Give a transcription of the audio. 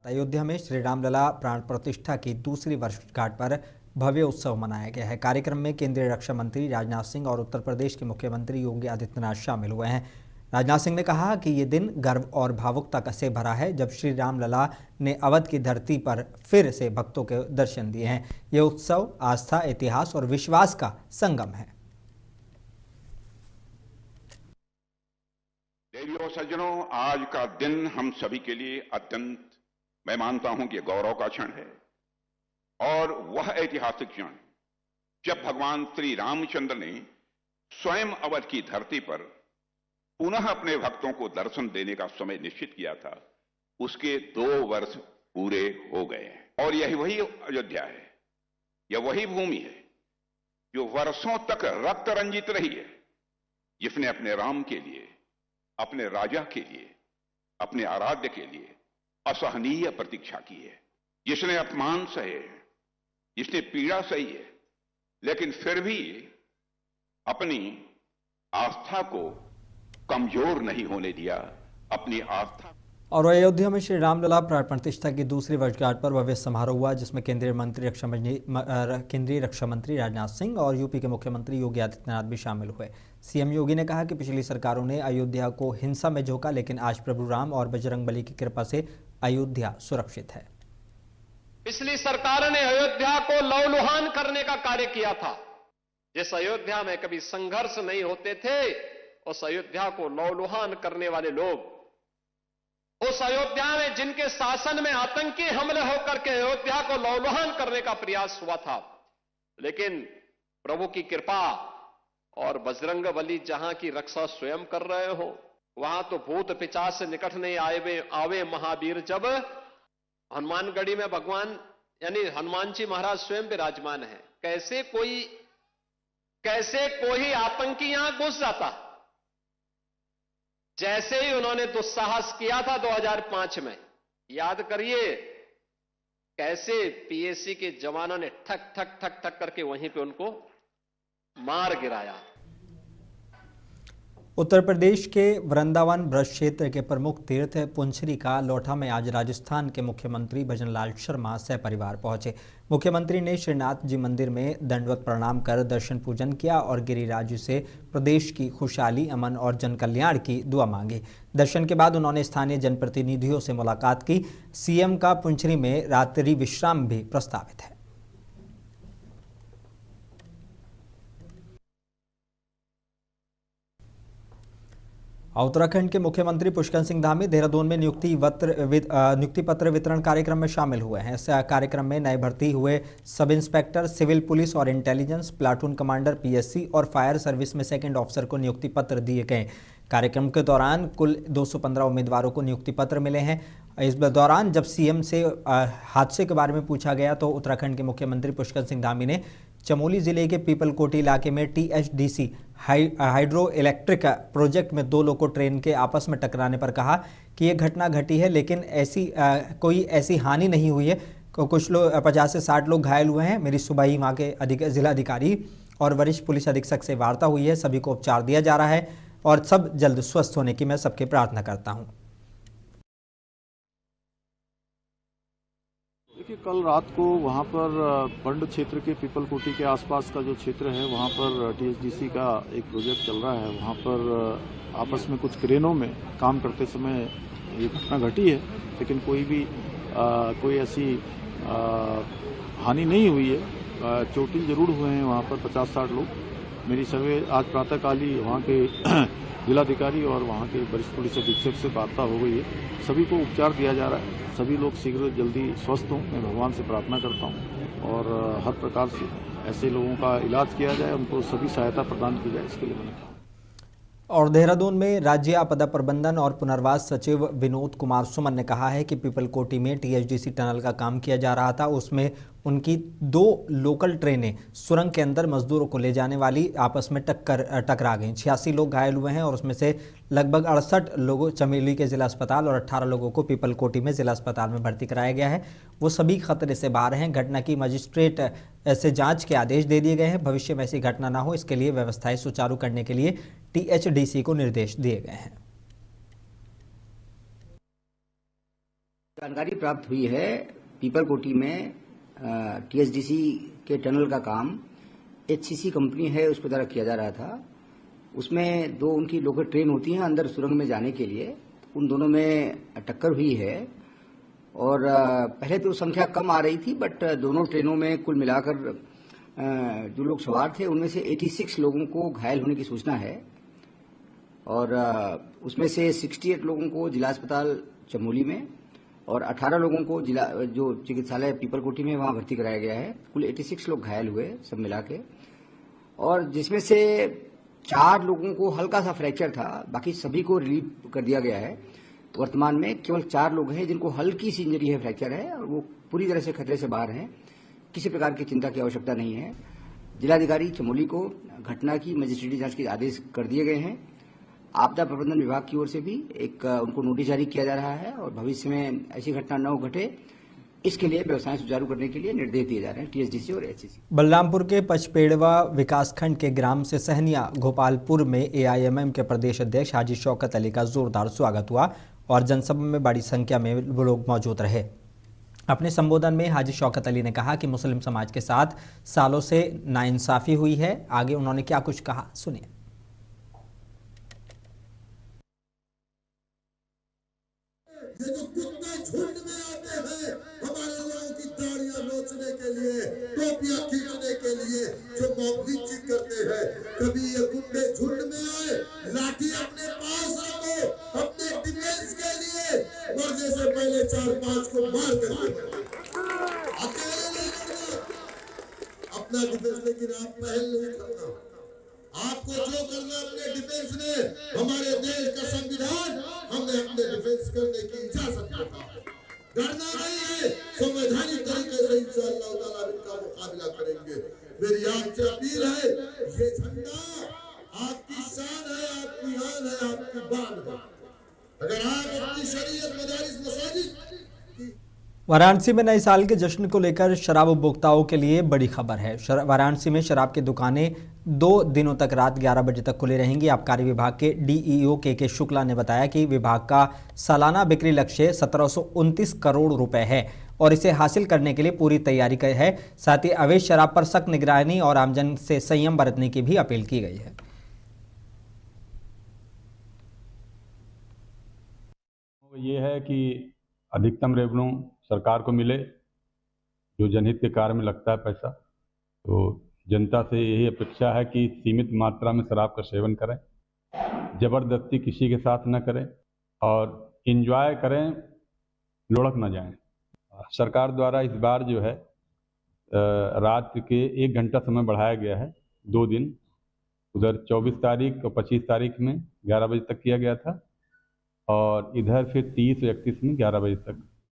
अयोध्या में श्री रामलला प्राण प्रतिष्ठा की दूसरी वर्षगांठ पर भव्य उत्सव मनाया गया है। कार्यक्रम में केंद्रीय रक्षा मंत्री राजनाथ सिंह और उत्तर प्रदेश के मुख्यमंत्री योगी आदित्यनाथ शामिल हुए हैं। राजनाथ सिंह ने कहा कि ये दिन गर्व और भावुकता से भरा है, जब श्री रामलला ने अवध की धरती पर फिर से भक्तों के दर्शन दिए हैं। यह उत्सव आस्था, इतिहास और विश्वास का संगम है। देवियों सज्जनों, आज का दिन हम सभी के लिए अत्यंत, मैं मानता हूं कि गौरव का क्षण है और वह ऐतिहासिक क्षण जब भगवान श्री रामचंद्र ने स्वयं अवध की धरती पर पुनः अपने भक्तों को दर्शन देने का समय निश्चित किया था। उसके 2 वर्ष पूरे हो गए हैं और यही वही अयोध्या है, यह वही भूमि है जो वर्षों तक रक्त रंजित रही है, जिसने अपने राम के लिए, अपने राजा के लिए, अपने आराध्य के लिए असहनीय प्रतीक्षा की है, जिसने अपमान सहे, जिसने पीड़ा सही है, लेकिन फिर भी अपनी आस्था को कमजोर नहीं होने दिया। अपनी आस्था और अयोध्या में श्री रामलला प्राण प्रतिष्ठा की दूसरी वर्षगांठ पर भव्य समारोह हुआ, जिसमें केंद्रीय रक्षा मंत्री राजनाथ सिंह और यूपी के मुख्यमंत्री योगी आदित्यनाथ भी शामिल हुए। सीएम योगी ने कहा कि पिछली सरकारों ने अयोध्या को हिंसा में झोंका, लेकिन आज प्रभु राम और बजरंगबली की कृपा से अयोध्या सुरक्षित है। पिछली सरकार ने अयोध्या को लहूलुहान करने का कार्य किया था। जिस अयोध्या में कभी संघर्ष नहीं होते थे, उस अयोध्या को लहूलुहान करने वाले लोग, उस अयोध्या में जिनके शासन में आतंकी हमले होकर के अयोध्या को लहूलुहान करने का प्रयास हुआ था, लेकिन प्रभु की कृपा और बजरंगबली जहां की रक्षा स्वयं कर रहे हो, वहां तो भूत पिशाच से निकट नहीं आवे महावीर। जब हनुमानगढ़ी में भगवान यानी हनुमान जी महाराज स्वयं विराजमान है, कैसे कोई आतंकी यहां घुस जाता। जैसे ही उन्होंने दुस्साहस किया था 2005 में, याद करिए कैसे पीएसी के जवानों ने ठक ठक ठक ठक करके वहीं पे उनको मार गिराया। उत्तर प्रदेश के वृंदावन ब्रज क्षेत्र के प्रमुख तीर्थ पुंछरी का लोठा में आज राजस्थान के मुख्यमंत्री भजनलाल शर्मा सपरिवार पहुंचे। मुख्यमंत्री ने श्रीनाथ जी मंदिर में दंडवत प्रणाम कर दर्शन पूजन किया और गिरिराज से प्रदेश की खुशहाली, अमन और जन कल्याण की दुआ मांगी। दर्शन के बाद उन्होंने स्थानीय जनप्रतिनिधियों से मुलाकात की। सीएम का पुंछरी में रात्रि विश्राम भी प्रस्तावित है। उत्तराखंड के मुख्यमंत्री पुष्कर सिंह धामी देहरादून में नियुक्ति पत्र वितरण कार्यक्रम में शामिल हुए हैं। इस कार्यक्रम में नए भर्ती हुए सब इंस्पेक्टर, सिविल पुलिस और इंटेलिजेंस, प्लाटून कमांडर, पीएससी और फायर सर्विस में सेकंड ऑफिसर को नियुक्ति पत्र दिए गए। कार्यक्रम के दौरान कुल 215 उम्मीदवारों को नियुक्ति पत्र मिले हैं। इस दौरान जब सीएम से हादसे के बारे में पूछा गया तो उत्तराखंड के मुख्यमंत्री पुष्कर सिंह धामी ने चमोली जिले के पीपलकोटी इलाके में टीएचडीसी हाइड्रो इलेक्ट्रिक प्रोजेक्ट में 2 लोगों को ट्रेन के आपस में टकराने पर कहा कि यह घटना घटी है, लेकिन कोई ऐसी हानि नहीं हुई है। कुछ लोग 50 से 60 लोग घायल हुए हैं। मेरी सुबह ही वहाँ के जिलाधिकारी और वरिष्ठ पुलिस अधीक्षक से वार्ता हुई है। सभी को उपचार दिया जा रहा है और सब जल्द स्वस्थ होने की मैं सबके प्रार्थना करता हूँ। देखिए, कल रात को वहाँ पर पंड क्षेत्र के पीपलकोटी के आसपास का जो क्षेत्र है, वहाँ पर टीएचडीसी का एक प्रोजेक्ट चल रहा है। वहाँ पर आपस में कुछ क्रेनों में काम करते समय ये घटना घटी है, लेकिन कोई ऐसी हानि नहीं हुई है। चोटिल जरूर हुए हैं वहाँ पर 50-60 लोग। मेरी आज प्रातःकाल ही वहाँ के जिलाधिकारी और वहाँ के वरिष्ठ पुलिस अधीक्षक से वार्ता हो गई है। सभी को उपचार दिया जा रहा है। सभी लोग शीघ्र जल्दी स्वस्थ हों, मैं भगवान से प्रार्थना करता हूँ और हर प्रकार से ऐसे लोगों का इलाज किया जाए, उनको सभी सहायता प्रदान की जाए, इसके लिए मैंने कहा। और देहरादून में राज्य आपदा प्रबंधन और पुनर्वास सचिव विनोद कुमार सुमन ने कहा है कि पीपलकोटी में टीएचडीसी टनल का काम किया जा रहा था। उसमें उनकी 2 लोकल ट्रेनें सुरंग के अंदर मजदूरों को ले जाने वाली आपस में टकरा गईं। 86 लोग घायल हुए हैं और उसमें से लगभग 68 लोगों चमेली के जिला अस्पताल और 18 लोगों को पीपलकोटी में जिला अस्पताल में भर्ती कराया गया है। वो सभी खतरे से बाहर हैं। घटना की मजिस्ट्रेट से जांच के आदेश दे दिए गए हैं। भविष्य में ऐसी घटना ना हो, इसके लिए व्यवस्थाएं सुचारू करने के लिए टीएचडीसी को निर्देश दिए गए हैं। जानकारी प्राप्त हुई है पीपल कोटी में टीएचडीसी के टनल का काम एचसीसी कंपनी है उसके द्वारा किया जा रहा था। उसमें दो उनकी लोकल ट्रेन होती हैं अंदर सुरंग में जाने के लिए, उन दोनों में टक्कर हुई है और पहले तो संख्या कम आ रही थी बट दोनों ट्रेनों में कुल मिलाकर जो लोग सवार थे उनमें से 86 लोगों को घायल होने की सूचना है और उसमें से 68 लोगों को जिला अस्पताल चमोली में और 18 लोगों को जिला जो चिकित्सालय पीपल कोटी में वहां भर्ती कराया गया है। कुल 86 लोग घायल हुए सब मिला के, और जिसमें से 4 लोगों को हल्का सा फ्रैक्चर था, बाकी सभी को रिलीव कर दिया गया है। वर्तमान में केवल 4 लोग हैं जिनको हल्की सी इंजरी है, फ्रैक्चर है, और वो पूरी तरह से खतरे से बाहर हैं। किसी प्रकार की चिंता की आवश्यकता नहीं है। जिलाधिकारी चमोली को घटना की मजिस्ट्रेटी जांच के आदेश कर दिए गए हैं। आपदा प्रबंधन विभाग की ओर से भी एक उनको नोटिस जारी किया जा रहा है और भविष्य में ऐसी घटना न घटे इसके लिए व्यवसाय सुचारू करने के लिए निर्देश दिए जा रहे हैं टीएचडीसी और एचसीसी। बलरामपुर के पचपेड़वा विकासखंड के ग्राम से सहनिया गोपालपुर में एआईएमएम के प्रदेश अध्यक्ष हाजी शौकत अली का जोरदार स्वागत हुआ और जनसभा में बड़ी संख्या में लोग मौजूद रहे। अपने संबोधन में हाजी शौकत अली ने कहा कि मुस्लिम समाज के साथ सालों से नाइंसाफी हुई है। आगे उन्होंने क्या कुछ कहा, सुनिए। ये जो कुत्ते झुंड में आते हैं हमारे लोगों की दाढ़ियां नोचने के लिए, टोपियां खींचने के लिए, जो मौखिकी करते हैं, कभी ये गुंडे झुंड में आए, लाठी अपने पास रखो अपने डिफेंस के लिए, मरने से पहले 4-5 को मार कर अकेले नहीं करना अपना डिफेंस, लेकिन आप पहल नहीं करना। आपको जो करना अपने डिफेंस में, हमारे देश का संविधान हमने अपने डिफेंस करने की इजाजत देता है। डरना नहीं है, संवैधानिक तरीके से इंशाअल्लाह ताला इनका मुकाबला करेंगे। मेरी आपसे अपील है, ये झंडा आपकी शान है, आपकी आन है, आपकी बान है। अगर आप अपनी शरीयत मदारिस मसाजिद। वाराणसी में नए साल के जश्न को लेकर शराब उपभोक्ताओं के लिए बड़ी खबर है। वाराणसी में शराब की दुकानें 2 दिनों तक रात 11 बजे तक खुली रहेंगी। आबकारी विभाग के डीईओ के शुक्ला ने बताया कि विभाग का सालाना बिक्री लक्ष्य 1729 करोड़ रुपए है और इसे हासिल करने के लिए पूरी तैयारी है। साथ ही अवैध शराब पर सख्त निगरानी और आमजन से संयम बरतने की भी अपील की गई है। ये है कि अधिकतम रेवेन्यू सरकार को मिले, जो जनहित के कार्य में लगता है पैसा। तो जनता से यही अपेक्षा है कि सीमित मात्रा में शराब का सेवन करें, ज़बरदस्ती किसी के साथ न करें और एंजॉय करें, लुढ़क न जाएं। सरकार द्वारा इस बार जो है रात के 1 घंटा समय बढ़ाया गया है, 2 दिन, उधर 24 तारीख और 25 तारीख में 11 बजे तक किया गया था और इधर फिर 30 और 31 में 11 बजे तक